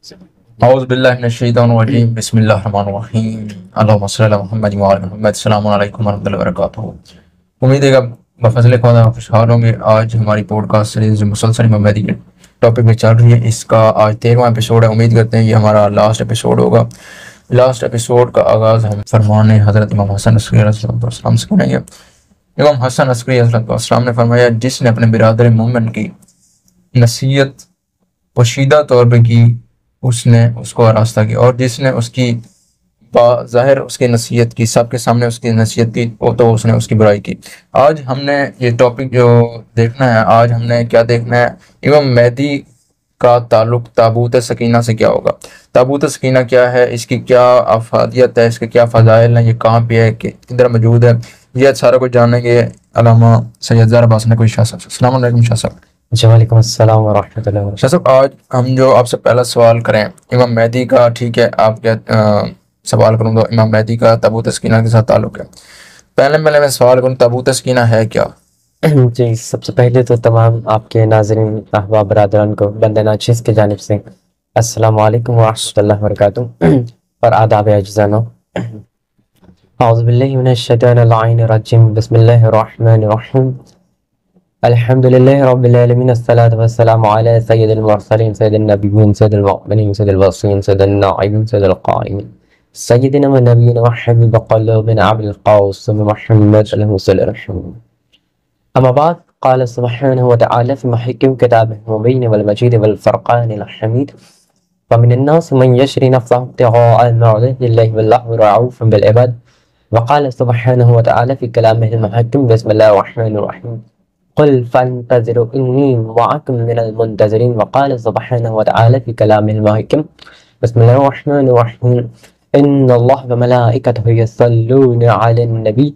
औज़ुबिल्लाहिमिनश्शैतानिर्रजीम बिस्मिल्लाहिर्रहमानिर्रहीम अल्लाहुम्मा सल्लि अला मुहम्मद व अला मुहम्मद। अस्सलामु अलैकुम व रहमतुल्लाहि व बरकातुहू। उम्मीद है कि आप बफज़ल खुदा खुशहाल होंगे। आज हमारी पॉडकास्ट सीरीज़ जो मुसलसल इमाम महदी के टॉपिक पे चल रही है, इसका आज 13वां एपिसोड है। उम्मीद करते हैं ये हमारा लास्ट एपिसोड होगा। लास्ट एपिसोड का आगाज़ हम फरमान हज़रत इमाम हसन अस्करी अलैहिस्सलाम से करेंगे। इमाम हसन अस्करी अलैहिस्सलाम ने फरमाया, जिसने अपने बिरादर मोमिन की नसीहत पोशीदा तौर पर की उसने उसको आरास्ता की, और जिसने उसकी ज़ाहिर उसकी नसीहत की, सबके सामने उसकी नसीहत की, तो उसने उसकी बुराई की। आज हमने ये टॉपिक जो देखना है, आज हमने क्या देखना है, इमाम महदी का ताल्लुक ताबूत सकीना से क्या होगा। ताबूत सकीना क्या है, इसकी क्या अफादियत है, इसके क्या फ़ज़ाइल हैं, ये कहाँ पे है, किधर मौजूद है, ये सारा कुछ जानेंगे अल्लामा सैयद ज़हरा बासना कोई शाह साहब। अस्सलाम वालेकुम शाह साहब। जी वालेकुम अस्सलाम व रहमतुल्लाहि व शाह साहब, आज हम जो आपसे पहला सवाल करें इमाम महदी का, ठीक है, आप क्या सवाल करूँ तो इमाम महदी का ताबूत सकीना के साथ ताल्लुक है। पहले मैं सवाल करूँ, ताबूत सकीना है क्या? रहमतुल्लाहि। जी, सबसे पहले तो तमाम आपके नाज़रीन अहबाब बरादरान को बंदे नाचिज़ की जानिब से अस्सलामु अलैकुम व रहमतुल्लाहि व बरकातुहू और आदाब अज़ीज़ानो। औज़ु बिल्लाहि मिनश शैतानिर रजीम बिस्मिल्लाहिर रहमानिर रहीम अल्हम्दुलिल्लाहि रब्बिल आलमीन अस्सलातु वस्सलामु अला सय्यिदिल मुरसलीन सय्यिदिन नबिय्यीन सय्यिदिल मुअमिनीन सय्यिदिल वासियीन सय्यिदिन नाइमीन सय्यिदिल क़ाइमीन सय्यिदिना व नबिय्यिना व हबीब क़ुलूबिना अबुल क़ासिम मुहम्मद अलैहि अम्मा बाद क़ाल सुब्हानहु व तआला फ़ी मुहकिम किताबिहिल मुबीन वल मजीद वल फ़ुरक़ानिल हमीद व मिनन नास मन यशरी नफ़्सहु इब्तिग़ाअ मर्ज़ातिल्लाहि वल्लाहु रऊफ़ुन बिल इबाद व क़ाल सुब्हानहु व तआला फ़ी कलामिहिल मुहकिम बिस्मिल्लाहिर रहमानिर रहीम क़ुल फ़ंतज़िरू इन्नी मअकुम मिनल मुंतज़िरीन व क़ाल सुब्हानहु व तआला फ़ी कलामिहिल मुहकिम बिस्मिल्लाहिर रहमानिर रहीम इन्नल्लाह व मलाइकतहु यस्सल्लूना अलन नबी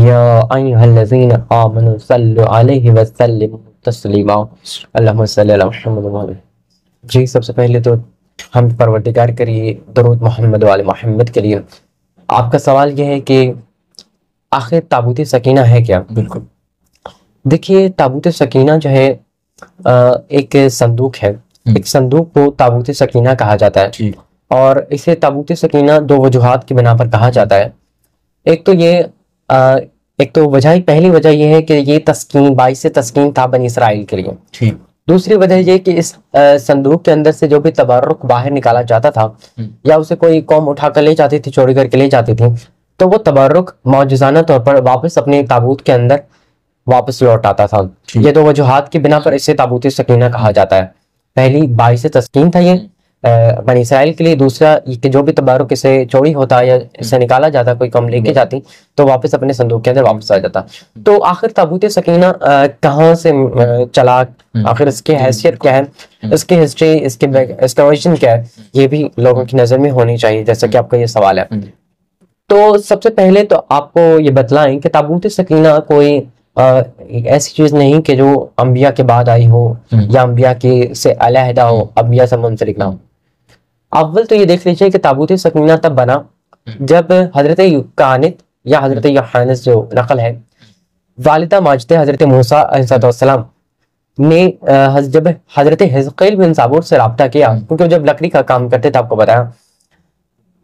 या अय्युहल्लज़ीना आमनू सल्लु अलैहि व सल्लिमू तस्लीमा अल्लाहुम्मा सल्लि अला मुहम्मद व आले। जी, सबसे पहले तो हम परवरदिगार करिए दरूद मोहम्मद वाले मोहम्मद के लिए। आपका सवाल यह है कि आखिर ताबूत सकीना है क्या? बिल्कुल। देखिए, ताबूत सकीना जो है एक संदूक है। एक संदूक को ताबूत सकीना कहा जाता है और इसे ताबूत सकीना दो वजूहात की बिना पर कहा जाता है। एक तो पहली वजह यह है कि ये तस्कीन बाइस तस्कीन था बनी इसराइल के लिए। ठीक। दूसरी वजह ये कि इस संदूक के अंदर से जो भी तबर्रुक बाहर निकाला जाता था या उसे कोई कौम उठा कर ले जाती थी, चोरी करके ले जाती थी, तो वो तबर्रुक मौजूजाना तौर पर वापस अपने ताबूत के अंदर वापस लौट आता था। ये दो वजूहात की बिना पर इसे ताबूत सकीना कहा जाता है। पहली बाइस तस्कीन था ये बनी इसराइल के लिए। दूसरा कि जो भी तबारुक इसे चोरी होता या इसे निकाला जाता, कोई कम लेके जाती, तो वापस अपने संदूक के अंदर वापस आ जाता। तो आखिर ताबूत सकीना कहाँ से चला, आखिर इसकी हैसियत क्या है, इसकी हिस्ट्री, इसका ओरिजिन क्या है, ये भी लोगों की नजर में होनी चाहिए, जैसा कि आपका ये सवाल है। तो सबसे पहले तो आपको ये बतलाएं कि ताबूत सकीना कोई एक ऐसी चीज नहीं कि जो अंबिया के बाद आई हो या अंबिया के से अलहदा हो, अंबिया से मुंसलिक ना हो। अव्वल तो ये देख लीजिए कि ताबूत सकीना तब बना जब हजरत कानित या हजरत यूहानिस जो नकल है, वालिदा माजद हजरत मूसा अलैहिस्सलाम ने जब हजरत हिजकील बिन साबूर से रब्ता किया, क्योंकि जब लकड़ी का काम करते थे, आपको बताया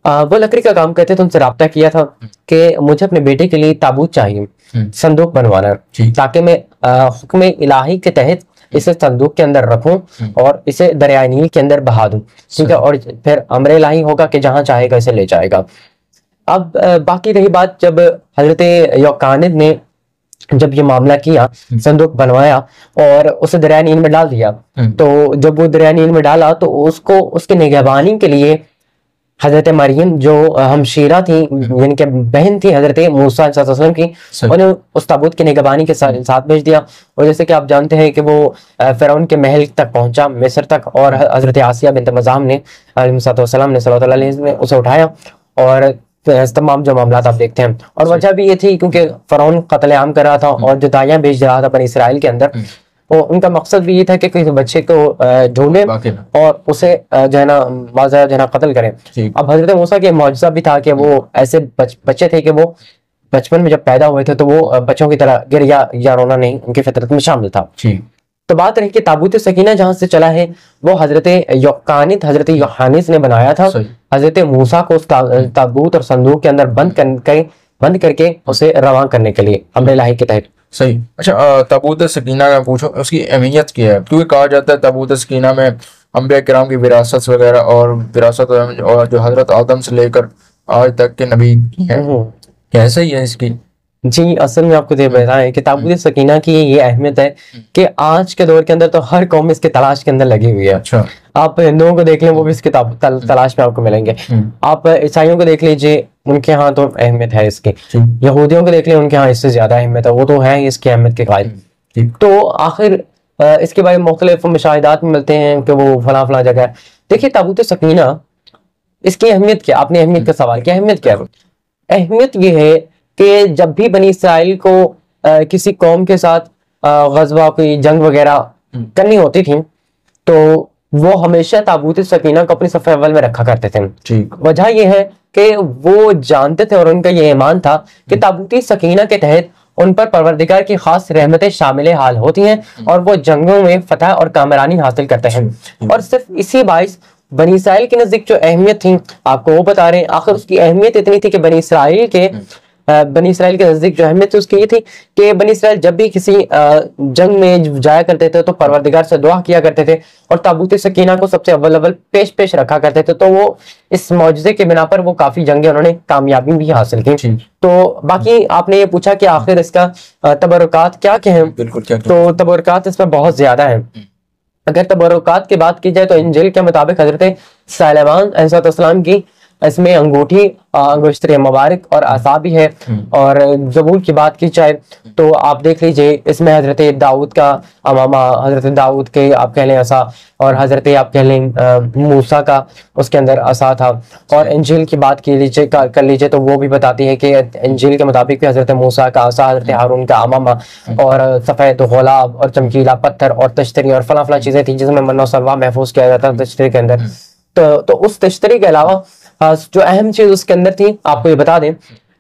वो लकड़ी का काम करते थे, उनसे रब्ता किया था कि मुझे अपने बेटे के लिए ताबूत चाहिए, संदूक बनवाना है, ताकि मैं हुक्म इलाही के तहत इसे संदूक के अंदर रखूं और इसे दरियाए नील के अंदर बहा दूं। ठीक है, और फिर अमर इलाही होगा कि जहां चाहेगा इसे ले जाएगा। अब बाकी रही बात, जब हजरत यौकानिद ने जब ये मामला किया, संदूक बनवाया और उसे दरियाए नील में डाल दिया, तो जब वो दरियाए नील में डाला तो उसको उसके निगहबानी के लिए हजरत मरियम जो हमशीरा थी, यानी कि बहन थी हजरत मूसा अलैहिस्सलाम की, उन्हें उस ताबूत की निगहबानी के साथ भेज दिया। और जैसे कि आप जानते हैं कि वो फिरौन के महल तक पहुंचा, मिस्र तक, और हजरत आसिया बिन्त मज़ाम ने अलैहिस्सलाम ने उसे उठाया और तमाम जो मामला आप देखते हैं। और वजह भी ये थी क्योंकि फिरौन कत्लेआम कर रहा था और जुदाइयां भेज रहा था बनी इसराइल के अंदर। और उनका मकसद भी ये था कि किसी बच्चे को ढूंढे और उसे जो है ना माज़ा जो है ना कत्ल करें। अब हजरत मूसा के मौजज़ा भी था कि वो ऐसे बच्चे थे कि वो बचपन में जब पैदा हुए थे तो वो बच्चों की तरह गिरिया या रोना नहीं उनकी फितरत में शामिल था। तो बात रही कि ताबूत सकीना जहां से चला है वो हजरत यूहानिस ने बनाया था। हजरत मूसा को उस ताबूत और संदूक के अंदर बंद करके उसे रवां करने के लिए अम्र इलाही के तहत। सही। अच्छा, ताबूत सकीना का पूछो उसकी अहमियत क्या है? क्योंकि कहा जाता है ताबूत सकीना में अंबिया किराम की विरासत वगैरह और विरासत और जो हजरत आदम से लेकर आज तक के नबी की है, कैसे ही है इसकी? जी, असल में आपको ये बताएं कि ताबूत सकीना की ये अहमियत है कि आज के दौर के अंदर तो हर कौम इसके तलाश के अंदर लगी हुई है। अच्छा। आप हिंदुओं को देख लें, वो भी इसकी तलाश में आपको मिलेंगे। आप ईसाइयों को देख लीजिए, उनके यहाँ तो अहमियत है इसकी। यहूदियों को देख लें, उनके यहाँ इससे ज्यादा अहमियत है, वो तो है इसकी अहमियत के कायल। तो आखिर इसके बारे में मुख्तलिफ मुशाहिदात में मिलते हैं कि वो फला फला जगह है। देखिए ताबूत सकीना, इसकी अहमियत क्या? आपने अहमियत का सवाल किया, अहमियत क्या है? अहमियत ये है कि जब भी बनी इसराइल को किसी कौम के साथ गज़वा, कोई जंग वगैरह करनी होती थी, तो वो हमेशा ताबूत सकीना को अपनी सफ़े अव्वल में रखा करते थे। वजह यह है कि वो जानते थे और उनका ये ईमान था कि ताबूत सकीना के तहत उन पर परवरदिगार की खास रहमतें शामिल हाल होती हैं और वो जंगों में फतह और कामरानी हासिल करते हैं। और सिर्फ इसी बाइस बनी इसराइल के नजदीक जो अहमियत थी, आपको वो बता रहे हैं। आखिर उसकी अहमियत इतनी थी कि बनी इसराइल के नजदीक जो अहमियत थी उसकी ये थी कि बनी इसराइल जब भी किसी जंग में जाया करते थे तो परवरदिगार से दुआ किया करते थे और ताबूत सकीना को सबसे अव्वल पेश रखा करते थे। तो वो इस मौजज़े के बिना पर वो काफी जंगें उन्होंने कामयाबी भी हासिल की। तो बाकी आपने ये पूछा कि आखिर इसका तबरुकात क्या क्या है? बिल्कुल, क्या तो तबरुकात इसमें बहुत ज्यादा है। अगर तबरुकात की बात की जाए तो इंजिल के मुताबिक हजरत सुलेमान अलैहिस्सलाम की इसमें अंगूठी, अंगुश्तर मुबारक और आसा भी है। और ज़बूर की बात की जाए तो आप देख लीजिए, इसमें हजरत दाऊद का अमामा, हजरत दाऊद के आप कह लें असा, और हजरत आप कह लें मूसा का उसके अंदर असा था। और इंजील की बात कर लीजिए तो वो भी बताती है कि इंजील के मुताबिक भी हजरत मूसा का असा, हजरत हारून का अमामा और सफ़ेद गुलाब और चमकीला पत्थर और तश्तरी और फला फला चीज़ें थी जिसमें मन्नो सलवा महफूज किया जाता था तश्तरी के अंदर। तो उस तश्तरी के अलावा जो अहम चीज उसके अंदर थी आपको ये बता दें,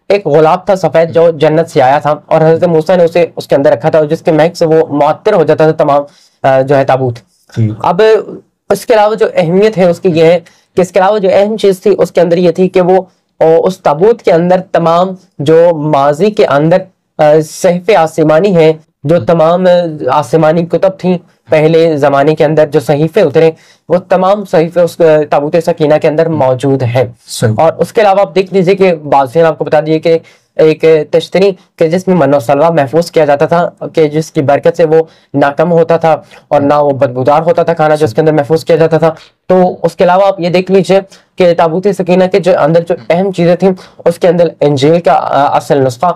एक गुलाब था सफेद जो जन्नत से आया था और हजरत मूसा ने उसे उसके अंदर रखा था, जिसके महक से वो मुअत्तर हो जाता था तमाम जो है ताबूत। अब इसके अलावा जो अहमियत है उसकी ये है कि इसके अलावा जो अहम चीज थी उसके अंदर ये थी कि वो उस ताबूत के अंदर तमाम जो माजी के अंदर सहीफे आसमानी है, जो तमाम आसमानी कुतब थी पहले जमाने के अंदर, जो सहीफे उतरे वो तमाम सहीफे उस ताबूत सकीना के अंदर मौजूद है। और उसके अलावा आप देख लीजिए कि बादशाह ने आपको बता दिए कि एक तश्तरी के जिसमें मन्नो सलवा महफूज किया जाता था कि जिसकी बरकत से वो ना कम होता था और ना वो बदबूदार होता था खाना जो उसके अंदर महफूज किया जाता था। तो उसके अलावा आप ये देख लीजिए कि ताबूत सकीना के जो अंदर जो अहम चीजें थी उसके अंदर इंजील का असल नुस्खा,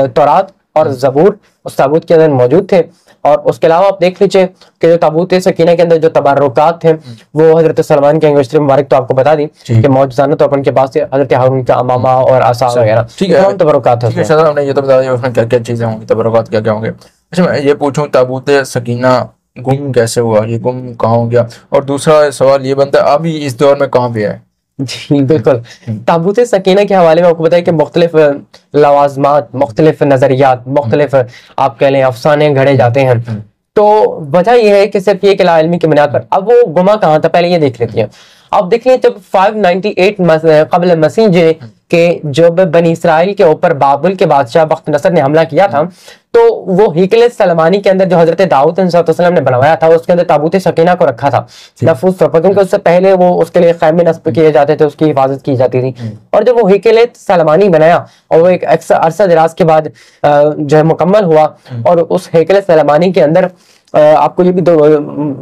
तौरात और ज़बूर उस ताबूत के अंदर मौजूद थे। और उसके अलावा आप देख लीजिए कि जो ताबूत सकीना के अंदर जो तबरुकात थे वो हजरत सलमान के अंगुश्तर मुबारक तो आपको बता दी कि मौजूदाना तौर पर उनके पास हजरत हारून का अमामा और आसा वगैरह तमाम तबरुकात थे। हमने ये तो बता दिया उसमें क्या क्या चीजें होंगी, तबरुकात क्या क्या होंगे। अच्छा, मैं ये पूछूं ताबूत सकीना गुम कैसे हुआ, ये गुम कहाँ हो गया? और दूसरा सवाल ये बनता है अभी इस दौर में कहाँ पे है? जी बिल्कुल, ताबूत सकीना के हवाले में आपको बताया कि मुख्तलिफ लवाज़मात, मुख्तलिफ नजरियात, मुख्तलिफ आप कह लें अफसाने घड़े जाते हैं। तो वजह यह है कि सिर्फ ये कि लाइल्मी की बुनियाद पर। अब वो गुमा कहाँ था पहले ये देख लेते हैं। अब देखिए जब 598 कबल मसीह के जब बनी इसराइल के ऊपर बाबुल के बादशाह बख्त नसर ने हमला किया था तो वो हैकल सलमानी के अंदर जो हजरत दाऊद अलैहिस्सलाम ने बनवाया था उसके अंदर ताबूत सकीना को रखा था महफूज तौर पर, क्योंकि उससे पहले वो उसके लिए खैमे नस्ब किए जाते थे, उसकी हिफाजत की जाती थी। और जब वो हैकल सलमानी बनाया और वो एक अरसा दराज के बाद जो है मुकम्मल हुआ और उस हैकल सलमानी के अंदर आपको ये भी दो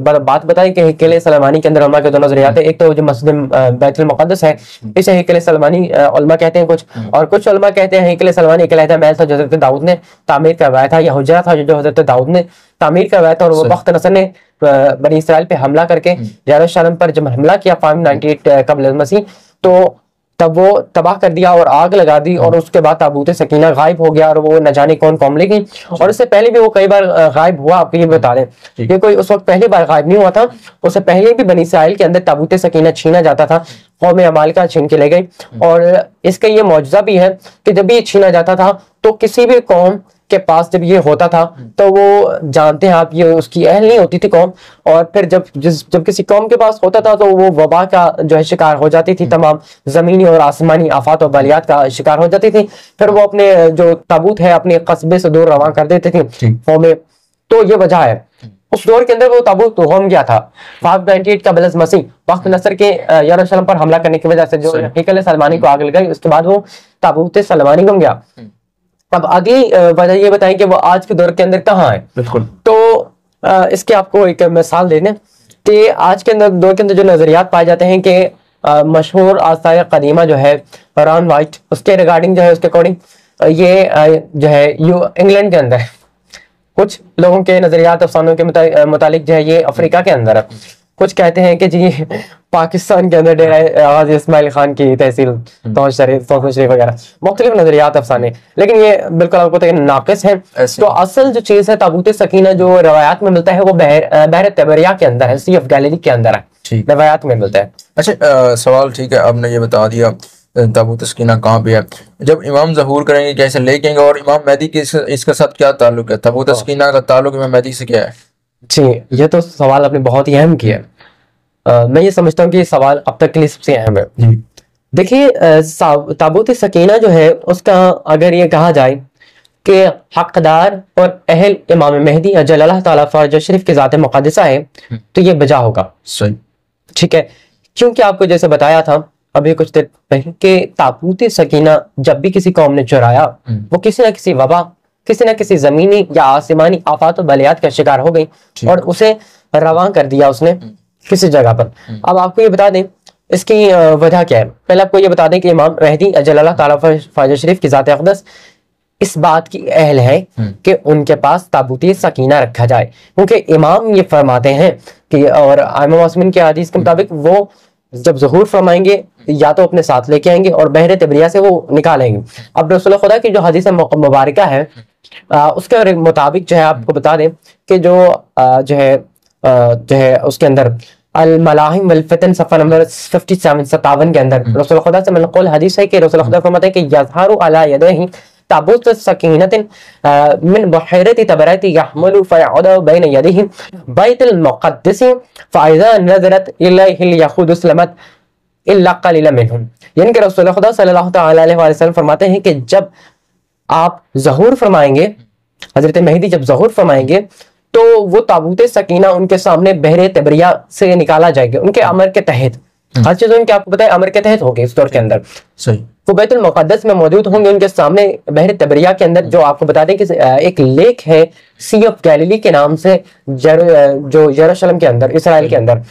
बात बताई कि हैकल सलमानी के अंदर उलमा के दो नजरियात है। एक तो जो मस्जिद बैतुल मुक़द्दस है इसे हैकल सलमानी उलमा कहते हैं कुछ, और कुछ उलमा कहते हैं हैकल सलमानी एक अलहदा महल था जो हजरत दाऊद ने तामीर करवाया था, या हुजरा था जो हजरत दाऊद ने तामीर करवाया था। और वो बख्त नसर ने बनी इसराइल पे हमला करके यरूशलेम पर जब हमला किया 598 कबल मसीह तो तब वो तबाह कर दिया और आग लगा दी। और उसके बाद ताबूत सकीना गायब हो गया और वो न जाने कौन कौम ले गई। और उससे पहले भी वो कई बार गायब हुआ, आपको ये बता दें कि कोई उस वक्त पहली बार गायब नहीं हुआ था, उससे पहले भी बनी इसराइल के अंदर ताबूत सकीना छीना जाता था, कौम अमालिका छीन के ले गई। और इसका ये मौजज़ा भी है कि जब भी ये छीना जाता था तो किसी भी कौम के पास जब ये होता था तो वो जानते हैं आप, ये उसकी अहल नहीं होती थी कौम। और फिर जब किसी कौम के पास होता था तो वो वबा का जो है शिकार हो जाती थी, तमाम जमीनी और आसमानी आफात और बलियात का शिकार हो जाती थी। फिर वो अपने जो ताबूत है अपने कस्बे से दूर रवाना कर देते थे में। तो ये वजह है, उस दौर के अंदर वो ताबूत होम गया था। 598 का बलस मसीह वक्त नसर के यरूशलेम पर हमला करने की वजह से जो हैकल सलमानी को आग लग गई, उसके बाद वो ताबूत सलमानी गुम गया। अब अगली वजह ये बताएं कि वो आज के दौर के अंदर कहाँ है। बिल्कुल। तो इसके आपको एक मिसाल दे दें कि आज के अंदर दौर के अंदर जो नजरियात पाए जाते हैं कि मशहूर आसार कदीमा जो है रॉन वाइट, उसके रिगार्डिंग जो है, उसके अकॉर्डिंग ये जो है इंग्लैंड के अंदर है। कुछ लोगों के नजरियात अफसानों के मुतालिक जो है ये अफ्रीका के अंदर है। कुछ कहते हैं कि जी पाकिस्तान के अंदर डेरा गाजी इस्माइल खान की तहसील तौज शरीफ वगैरह, मुख्तलिफ नजरियात अफसाने, लेकिन ये बिल्कुल आपको तो नाकिस है। तो असल जो चीज है ताबूत सकीना जो रवायात में मिलता है वो बहर तबरिया के अंदर है, सी ऑफ गैलिली के अंदर है, रवायात में मिलता है। अच्छा सवाल ठीक है, आपने ये बता दिया ताबूत सकीना कहाँ पे है। जब इमाम ज़हूर करेंगे कैसे लेके आएंगे, और इमाम मेहदी के इसका साथ क्या ताल्लुक है? ताबूत सकीना का ताल्लुक इमाम मेहदी से क्या है? जी ये तो सवाल आपने बहुत ही अहम किया। मैं ये समझता हूँ कि ये सवाल अब तक के लिए सबसे अहम है। देखिए ताबूत सकीना जो है उसका अगर ये कहा जाए कि हकदार और अहल इमाम मेहदी अजल अल्लाह ताला फर्ज शरीफ की ज़ात मुक़द्दसा है, तो ये बजा होगा। सही, ठीक है, क्योंकि आपको जैसे बताया था अभी कुछ देर पहले कि ताबूत सकीना जब भी किसी कौम ने चुराया वो किसी ना किसी वबा, किसी ना किसी जमीनी या आसमानी आफात और बलियात का शिकार हो गई और उसे रवां कर दिया उसने किसी जगह पर। अब आपको ये बता दें इसकी वजह क्या है। पहले आपको ये बता दें कि इमाम मेहदी अजल अल्लाह ताला फर्ज शरीफ की ज़ात अक़दस इस बात की अहल है कि उनके पास ताबूत सकीना रखा जाए, क्योंकि इमाम ये फरमाते हैं कि, और इमाम आसमीन के हदीस के मुताबिक वो जब ज़हूर फरमाएंगे या तो अपने साथ लेके आएंगे और बहरे तबरिया से वो निकालेंगे। अब रसूल खुदा की जो हदीस मुबारका है उसके मुताबिक जो है आपको बता दें कि जो है उसके अंदर अल मलाहिम वल फितन सफ़ा नंबर 57 के अंदर रसूल खुदा से मनक़ूल हदीस है कि रसूल खुदा फरमाते हैं कि यज़हरु अला यदैहि ताबूत सकीनतिन मिन बहरति तबरति यहमलु फयउदु बैन यदिहि बैतुल मुक़द्दस फ़इज़ा नज़रत इलैहि यखुदु सलमत इल्ला क़लीला मिनहुम। यानी कि रसूल खुदा सल्लल्लाहु तआला अलैहि वसल्लम फरमाते हैं कि जब आप ज़हूर फरमाएंगे, हजरत मेहदी जब ज़हूर फरमाएंगे तो वो ताबूत सकीना उनके सामने बहरे तबरिया से निकाला जाएगा उनके अमर के तहत। हर चीज उनके आपको पता है अमर के तहत होगी इस दौर के अंदर। सही, वो बैतुल मुक़द्दस में मौजूद होंगे उनके सामने बहरे तबरिया के अंदर। जो आपको बता दें कि एक लेक है सी ऑफ गैलिली के नाम से जो यरूशलेम के अंदर इसराइल के अंदर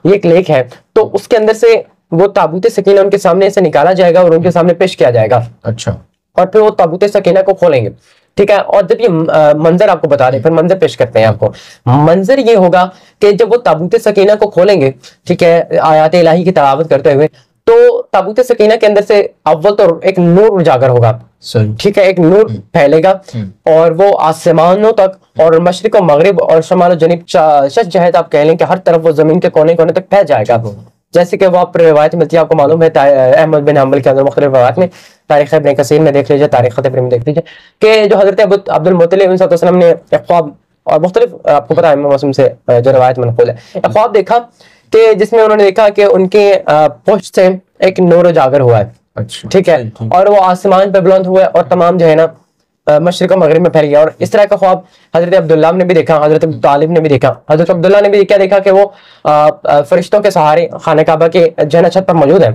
ये एक लेक है, तो उसके अंदर से वो ताबूत सकीना उनके सामने से निकाला जाएगा और उनके सामने पेश किया जाएगा। अच्छा, और फिर वो ताबूत सकीना को खोलेंगे। ठीक है, और जब ये मंजर आपको बता रहे, फिर मंजर पेश करते हैं आपको। मंजर ये होगा कि जब वो ताबूत सकीना को खोलेंगे, ठीक है, आयात इलाही की तिलावत करते हुए, तो ताबूत सकीना के अंदर से अव्वल तो एक नूर उजागर होगा। ठीक है, एक नूर फैलेगा और वो आसमानों तक और मशरिक और मगरिब और शमाल जनूब शश जहत आप कह लें कि हर तरफ वो जमीन के कोने कोने तक फैल जाएगा। जैसे कि वो आप रिवायत मिलती है, आपको मालूम है अहमद बिन हम्बल के अंदर मुख्तलिफ रिवायत में, तारीख इब्न कसीर में देख लीजिए, तारीख तबरी में देख लीजिए कि जो हजरत अब्दुल मुत्तलिब सल्लल्लाहु अलैहि वसल्लम ने एक ख्वाब, और मुख्तलिफ आपको पता है मौसम से जो रिवायत मनक़ूल है, एक ख्वाब देखा कि जिसमें उन्होंने देखा कि उनके पुष्ट से एक नूर उजागर हुआ है। अच्छा, ठीक है, और वो आसमान पर बुलंद हुआ और तमाम जो है ना मशरिक और मगरिब में फैल गया। और इस तरह का ख्वाब हजरत अब्दुल्ला ने भी देखा, हजरत तालिब ने भी देखा। हजरत अब्दुल्ला ने भी क्या देखा कि वो फरिश्तों के सहारे खाने काबा के जन्नत छत पर मौजूद है।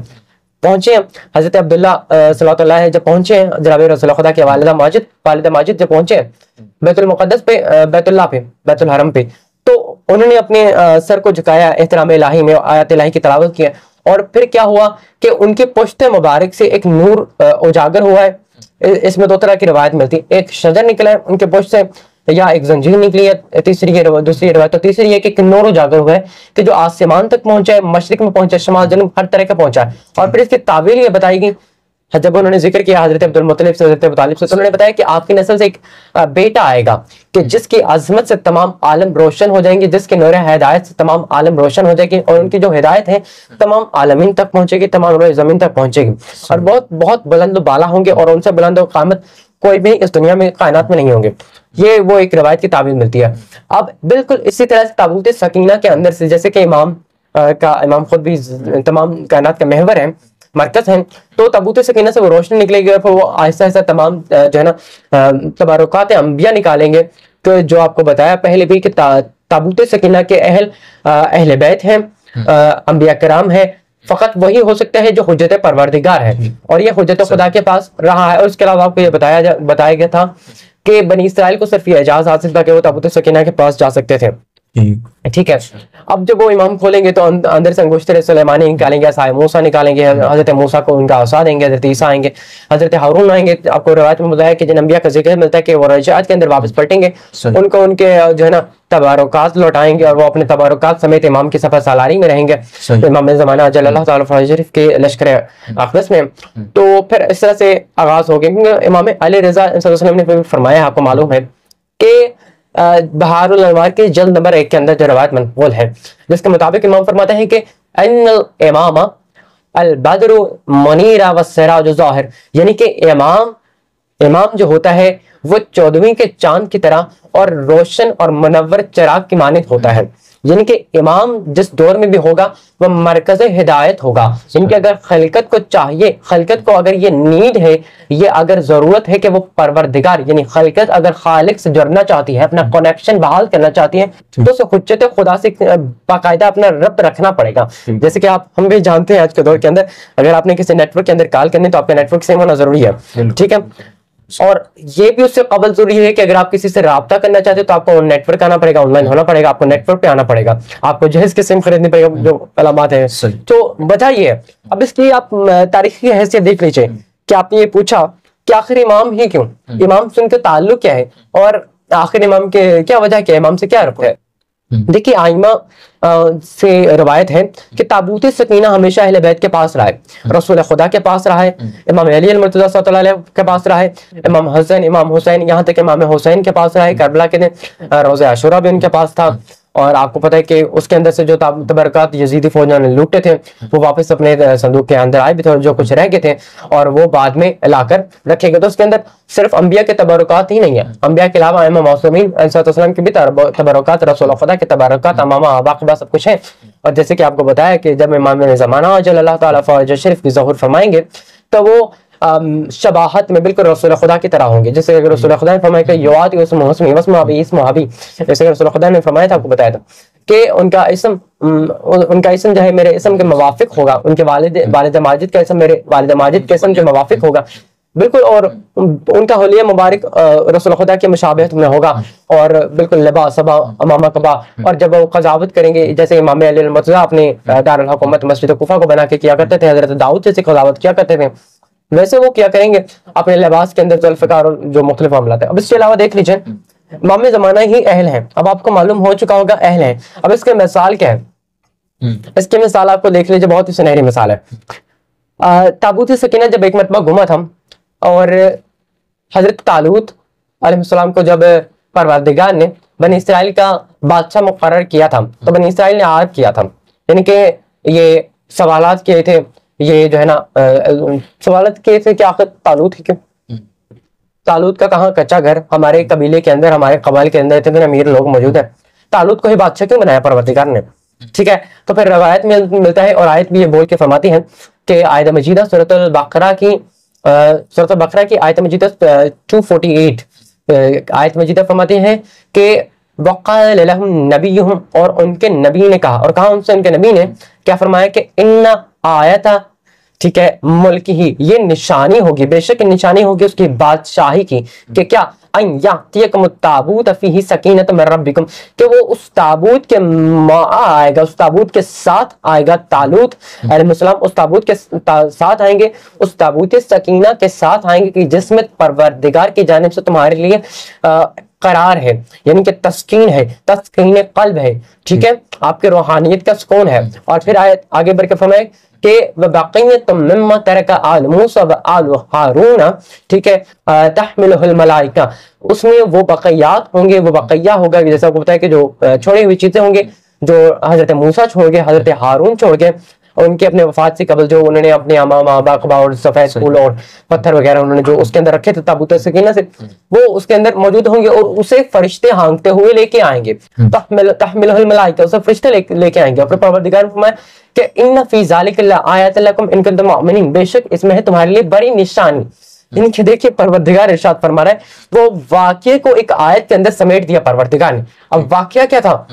पहुंचे हजरत अब्दुल्ला सल्लल्लाहु अलैहि जब पहुंचे जनाब रसूल खुदा के वालिदा माजिद जब पहुंचे बैतुल मुक़द्दस पे, बैतुल्लाह पे, बैतुल हरम पे, तो उन्होंने अपने सर को झुकाया, एहतराम इलाही में आयत इलाही की तिलावत किया। और फिर क्या हुआ कि उनके पुश्ते मुबारक से एक नूर उजागर हुआ है। इसमें दो तरह की रिवायत मिलती है, एक शजर निकला है उनके पुष्ट से या एक जंजीर निकली है, दूसरी रिवायत तो तीसरी है कि एक नूर उजागर हुआ है कि जो आसमान तक पहुंचा है, मशरिक में पहुंचा है, शमाल जनूब हर तरह का पहुंचा है। और फिर इसकी तावील ये बताई गई जब उन्होंने जिक्र किया हजरत अब्दुल मुत्तलिब से, हजरत अबू तालिब से, तो उन्होंने बताया कि आपकी नस्ल से एक बेटा आएगा कि जिसकी अजमत से तमाम आलम रोशन हो जाएंगे, जिसके नूर हिदायत से तमाम आलम रोशन हो जाएगी और उनकी जो हिदायत है तमाम आलमीन तक पहुंचेगी, तमाम जमीन तक पहुंचेगी और बहुत बहुत बुलंद बाला होंगे और उनसे बुलंद क़ामत कोई भी इस दुनिया में कायनात में नहीं होंगे। ये वो एक रवायत की ताबीर मिलती है। अब बिल्कुल इसी तरह से ताबूत सकीना के अंदर से, जैसे कि इमाम खुद भी तमाम कायनात का महवर है, मरकज है, तो ताबूत सकीना से वो रोशनी निकलेगी और फिर वो आहिस्ता आहिस्ता तमाम जो है ना तबारुकात अंबिया निकालेंगे। तो जो आपको बताया पहले भी कि ताबूत सकीना के अहले बैत हैं, अंबिया कराम है, फकत वही हो सकता है जो हुज्जत परवरदिगार है, और ये हुज्जत खुदा के पास रहा है। और उसके अलावा आपको ये बताया गया था कि बनी इसराइल को सिर्फ ये एजाज हासिल था कि वो ताबूत सकीना के पास जा सकते थे। ठीक है, अब जब वो इमाम खोलेंगे तो अंदर से अंगूष्तर सुलेमानी निकालेंगे, साए मूसा निकालेंगे, हजरत मूसा को उनका आसा देंगे, हजरत ईसा आएंगे, हजरत हारून आएंगे। आपको रिवायत में बताया कि जिन अंबिया का जिक्र मिलता है कि वो रजात के अंदर वापस पलटेंगे, उनको उनके जो है ना तबारुकात लौटाएंगे और वो अपने तबारुकात समेत इमाम की सफर सालारी में रहेंगे, इमाम ज़माना अजल्लल्लाहु ताला फरज शरीफ के लश्कर अक़दस में। तो फिर इस तरह से आगाज हो गया। इमाम अली रज़ा सल्लल्लाहु अलैहि वसल्लम ने फरमाया, आपको मालूम है कि बहारुल अनवार के जल्द नंबर 1 के अंदर जो रवायत मनक़ूल है, जिसके मुताबिक इमाम फरमाते हैं कि अन्नल इमाम अल बद्रु मुनीरा व सिराज ज़ाहिर, यानी कि इमाम जो होता है वो 14वीं के चांद की तरह और रोशन और मुनव्वर चिराग की मानित होता है। यानी कि इमाम जिस दौर में भी होगा वह मरकज़ हिदायत होगा। यानी कि अगर खलकत को चाहिए, खलकत को अगर ये नीड है, ये अगर ज़रूरत है कि वो परवरदिगार यानी खलकत अगर खालिक से जुड़ना चाहती है, अपना कनेक्शन बहाल करना चाहती है, तो उसे हुज्जत खुदा से बाकायदा अपना रब्त रखना पड़ेगा। जैसे कि हम भी जानते हैं आज के दौर के अंदर अगर आपने किसी नेटवर्क के अंदर कॉल करनी तो आपका नेटवर्क सेम होना जरूरी है। ठीक है, और ये भी उससे कबल जरूरी है कि अगर आप किसी से राब्ता करना चाहते हो तो आपको नेटवर्क आना पड़ेगा, ऑनलाइन होना पड़ेगा, आपको नेटवर्क पे आना पड़ेगा, आपको जहेज के सिम खरीदनी पड़ेगा, जो अलामात है। तो वजह ये है। अब इसकी आप तारीखी हैसियत देख लीजिए कि आपने ये पूछा कि आखिर इमाम ही क्यों, इमाम से उनका ताल्लुक क्या है और आखिर इमाम के क्या वजह, क्या इमाम से क्या रब्त है। देखिए आइमा से रवायत है कि ताबूत सकीना हमेशा अहले बैत के पास रहा है, रसूल खुदा के पास रहा है, इमाम अली अल-मुर्तज़ा सल्लल्लाहु अलैहि के पास रहा है, इमाम हसन, इमाम हुसैन, यहाँ तक इमाम हुसैन के पास रहा है। करबला के दिन रोज़े आशूरा भी उनके पास था। और आपको पता है कि उसके अंदर से जो तबरकात यजीदी फौजों ने लूटे थे वो वापस अपने संदूक के अंदर आए भी थे, जो कुछ रह गए थे और वो बाद में लाकर रखे गए। तो उसके अंदर सिर्फ अंबिया के तबरकात ही नहीं है, अंबिया के अलावा इमाम मासूमीन अलैहिस्सलाम के भी तबरकात, रसूल खुदा के तबरकात, अमामा बाक़िबा सब कुछ है। और जैसे कि आपको बताया कि जब इमाम ज़माना अल्लाह ताला फरज शरीफ की ज़हूर फरमाएंगे तो वो शबाहत में बिल्कुल रसूल खुदा की तरह होंगे। जैसे अगर रसूल खुदा ने फरमाया कि युआती उसमें हस्मी वस्मा अबी इसम अबी, जैसे रसूल खुदा ने फरमाया था, आपको बताया था कि उनका इसम जो है मेरे इसम के मुवाफिक होगा, उनके वालिद माजिद का इसम मेरे वालिद माजिद के इसम के मुवाफिक होगा बिल्कुल, और उनका हुलिया मुबारक रसूल खुदा के मुशाबहत में होगा और बिल्कुल लिबा सबा अमामा कबा। और जब वो क़ज़ावत करेंगे, जैसे इमाम अली अल-मुर्तज़ा अपने दारुल हुकूमत मस्जिद कुफा को बना के किया करते थे, हज़रत दाऊद जैसे क़ज़ावत किया करते थे, वैसे वो क्या करेंगे अपने लिबास के अंदर जुल्फ़िकार जो मुख्तलिफ मामलात है। अब इसके अलावा देख लीजिए इमाम ज़माना ही अहल है। अब आपको मालूम हो चुका होगा अहल है। अब इसके मिसाल क्या है, इसकी मिसाल आपको देख लीजिए, बहुत ही सुनहरी मिसाल है। ताबूत सकीना जब एक मरतबा घुमा था और हजरत तालूत अलैहिस्सलाम को जब परवरदिगार ने बनी इसराइल का बादशाह मुकर्रर किया था तो बनी इसराइल ने आर्ट किया था, यानी कि ये सवालात किए थे, ये जो है ना सवालत किए थे कि आखिर तालूत ही क्यों, तालूत का कहाँ कच्चा घर, हमारे कबीले के अंदर, हमारे कबाइल के अंदर इतने अमीर लोग मौजूद हैं, तालूत को ही बादशाह क्यों बनाया परवरदिगार ने। ठीक है, तो फिर रवायत में मिलता है और आयत भी ये बोल के फरमाती है कि आयत मजीदा सूरतुल बकरा की आयत मजीदा 248 आयत मजीदा फरमाती है कि वक़ाल लहुम नबियुहुम, और उनके नबी ने कहा, और कहा उनसे उनके नबी ने क्या फरमाया कि इन्ना आयता, ठीक है, मुल्क ही, ये निशानी होगी, बेशक निशानी होगी उसकी बादशाही की, कि क्या ताबूत फीही सकीनत मिन रब्बिकुम, कि वो उस ताबूत के आएगा, उस ताबूत के साथ आएगा, तालूत अलैहिस्सलाम उस ताबूत के साथ आएंगे, उस ताबूत सकीना के साथ आएंगे कि जिसमें परवरदिगार की जानिब से तुम्हारे लिए करार है, यानी कि तस्कीन है, तस्कीन कल्ब है। ठीक है, आपके रूहानियत का सुकून है। और फिर आगे बढ़ के फरमाए कि वबक़ियतुम मिम्मा तरका आल मूसा व आल हारून, ठीक है, तहमिलुहुल मलाइका, उसमें वो बक़ियात होंगे, वो बक़िया होगा, जैसा आपको बताया कि जो छोड़ी हुई चीजें होंगे जो हजरत मूसा छोड़ गए, हजरत हारून छोड़ गए, उनके अपने वफात से कबल जो उन्होंने अपने अमामा बाकबा और सफेद फूल और पत्थर वगैरह उन्होंने जो उसके अंदर रखे थे ताबूत सकीना से, वो उसके अंदर मौजूद होंगे और उसे फरिश्ते हांकते हुए लेके आएंगे। तहमिलुल मलाइका, उसे फरिश्ते लेके आएंगे। अपने परवरदिगार ने फरमाया कि इन्ना फी ज़ालिका लआयातन लकुम इन कुंतुम मुमिनीन, बेशक इसमें है तुम्हारे लिए बड़ी निशानी। इनके देखिए परवरदिगार इरशाद फरमा रहा है, वो वाक़े को एक आयत के अंदर समेट दिया परवरदिगार ने। अब वाक़या क्या था,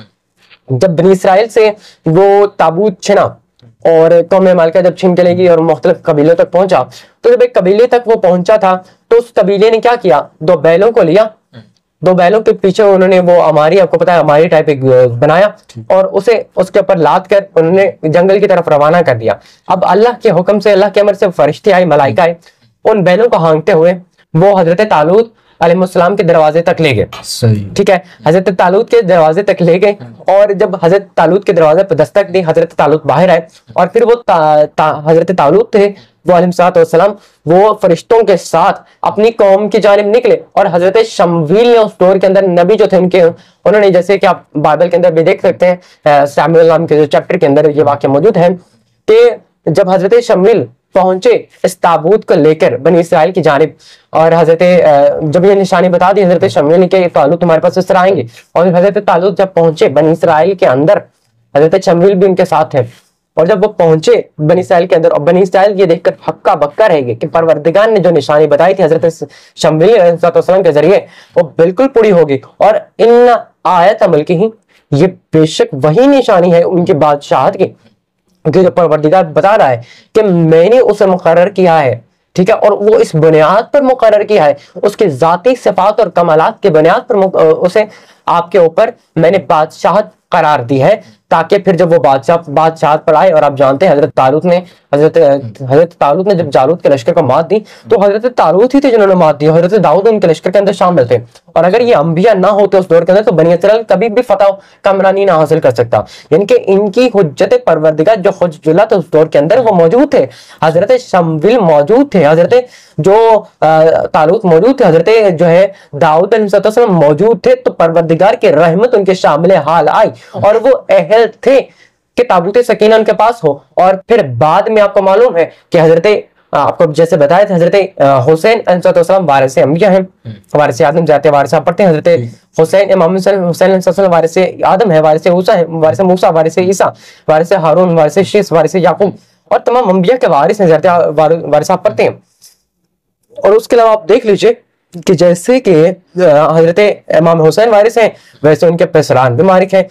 जब बनी इसराइल से वो ताबूत छिना और कौम मालिका जब छीन के ले गई और मुख्तलिफ कबीलों तक पहुंचा, तो जब एक कबीले तक वो पहुंचा था तो उस कबीले ने क्या किया, 2 बैलों को लिया, 2 बैलों के पीछे उन्होंने वो हमारी, आपको पता है हमारी टाइप एक बनाया और उसे उसके ऊपर लाद कर उन्होंने जंगल की तरफ रवाना कर दिया। अब अल्लाह के हुक्म से, अल्लाह के अमर से फरिश्ते आए, मलाइका आए, उन बैलों को हाँकते हुए वो हजरत तालूत अलैहिस्सलाम के दरवाजे तक ले गए। ठीक है, हजरत तालूत के दरवाजे तक ले गए और जब हजरत तालूत के दरवाजे पर दस्तक दी, हजरत तालूत बाहर आए और फिर वो हजरत तालूत थे वो अलैहिस्सलाम वो फरिश्तों के साथ अपनी कौम की जानिब निकले और हजरत शमवील ने उस दौर के अंदर नबी जो थे उनके, उन्होंने, जैसे कि आप बाइबल के अंदर भी देख सकते हैं, सैमुएल के जो चैप्टर के अंदर ये वाक्य मौजूद है कि जब हजरत शमवील पहुंचे इस ताबूत को लेकर बनी इसराइल की जानिब और हजरत जब ये निशानी बता दी हजरत शमवील ने कि तालूत तुम्हारे पास इस तरह आएंगे, और हजरत तालूत जब पहुंचे बनी इसराइल के अंदर, हजरत शमवील भी उनके साथ थे, और जब वो पहुंचे बनी इसराइल के अंदर और बनी इसराइल ये देखकर हक्का बक्का रह गए कि परवरदिगार ने जो निशानी बताई थी हजरत शमवील अलैहिस्सलाम के जरिए वो बिल्कुल पूरी होगी। और इन आयत अमल की ही ये बेशक वही निशानी है उनकी बादशाहत की, जो परवरदिगार बता रहा है कि मैंने उसे मुकर्रर किया है, ठीक है, और वो इस बुनियाद पर मुकर्रर किया है, उसके जाती सिफात और कमालात के बुनियाद पर उसे आपके ऊपर मैंने बादशाहत करार दी है, ताकि फिर जब वो बादशाहत पर आए। और आप जानते हैं हजरत तालूत ने जब जालूत के लश्कर को मात दी तो हजरत तालूत ही थे जिन्होंने मात दी, हजरत दाऊद उनके लश्कर के अंदर शामिल थे। और अगर ये अंबिया ना होते उस दौर के अंदर तो बनी इसराइल कभी भी फतह कमरानी ना हासिल कर सकता, यानी कि इनकी हुज्जत परवरदिगार जो हुज्जुला थे उस दौर के अंदर वो मौजूद थे। हजरत शमवील मौजूद थे, हजरत जो तालूत मौजूद थे, हजरत जो है दाऊद अलैहिस्सलाम मौजूद थे, तो परवरदिगार की रहमत उनके शामिल हाल आई और वो अहल थे कि ताबूत सकीना उनके पास हो। और फिर बाद में आपको मालूम है कि हजरत आपको जैसे बताया था हजरत हुसैन अलैहिस्सलाम वारिस अंबिया हैं, वारिस आदम जाते वारिस आप पढ़ते हैं, हजरत हुसैन इमाम हुसैन अलैहिस्सलाम वारिस आदम है, वारिस मूसा है, वारिस मूसा, वारिस ईसा, वारिस हारून, वारिस शीस, वारिस याकूब और तमाम अंबिया के वारिस हैं, वारिस आप पढ़ते हैं। और उसके अलावा आप देख लीजिए कि जैसे कि हजरत इमाम हुसैन वारिस हैं वैसे उनके पैसरान भी मारिक हैं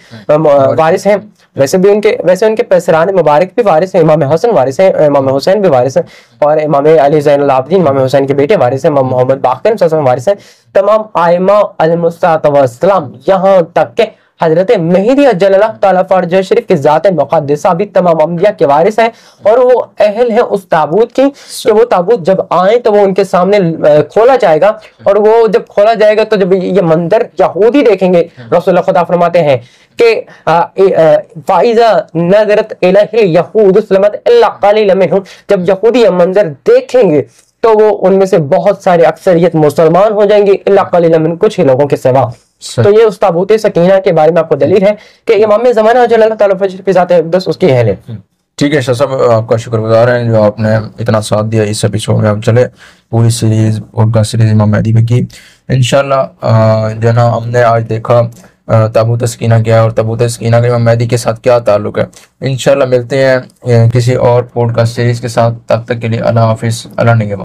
वारिस हैं, वैसे उनके पैसरान मुबारक भी वारिस हैं। इमाम हसन वारिस हैं, इमाम हुसैन भी वारिस हैं और इमाम अली ज़ैनुल आबिदीन इमाम हुसैन के बेटे वारिस हैं, इमाम मोहम्मद बाक़र वारिस हैं। तमाम आइमा अलैहिस्सलाम यहाँ तक के हजरत मेहदी अज्जलल्लाहु ताला फरज शरीफ की ज़ात मुक़द्दसा भी तमाम अंबिया के वारिस हैं और वो अहल है उस ताबूत की कि वो ताबूत जब आए तो वो उनके सामने खोला जाएगा और वो जब खोला जाएगा तो जब ये मंजर यहूदी देखेंगे, रसूलुल्लाह खुदा फरमाते हैं कि फाइज़ा नज़रत इलैहि यहूद सलमत इल्ला क़लील मिनहुम, जब यहूदी ये मंजर देखेंगे तो वो उनमें से बहुत सारे अक्सरियत मुसलमान हो जाएंगे, इल्ला क़लील मिनहुम, कुछ ही लोगों के सिवा। तो ये उस ताबूत सकीना के बारे में आपको दलील है कि इमाम ज़माना जो अल्लाह ताला फजर की ज़ात है उसकी अहल है। ठीक है शाह साहब, आपका शुक्रगुजार हैं जो आपने इतना साथ दिया इस एपिसोड में। हम चले पूरी सीरीज उनका सीरीज इमाम मेहदी में की इंशाल्लाह। जो ना हमने आज देखा ताबूत सकीना क्या है और ताबूत सकीना का इमाम मेहदी के साथ क्या ताल्लुक है। इंशाल्लाह मिलते हैं किसी और पॉडकास्ट सीरीज के साथ, तब तक के लिए अल्लाह हाफिज़, अल्लाह निगहबान।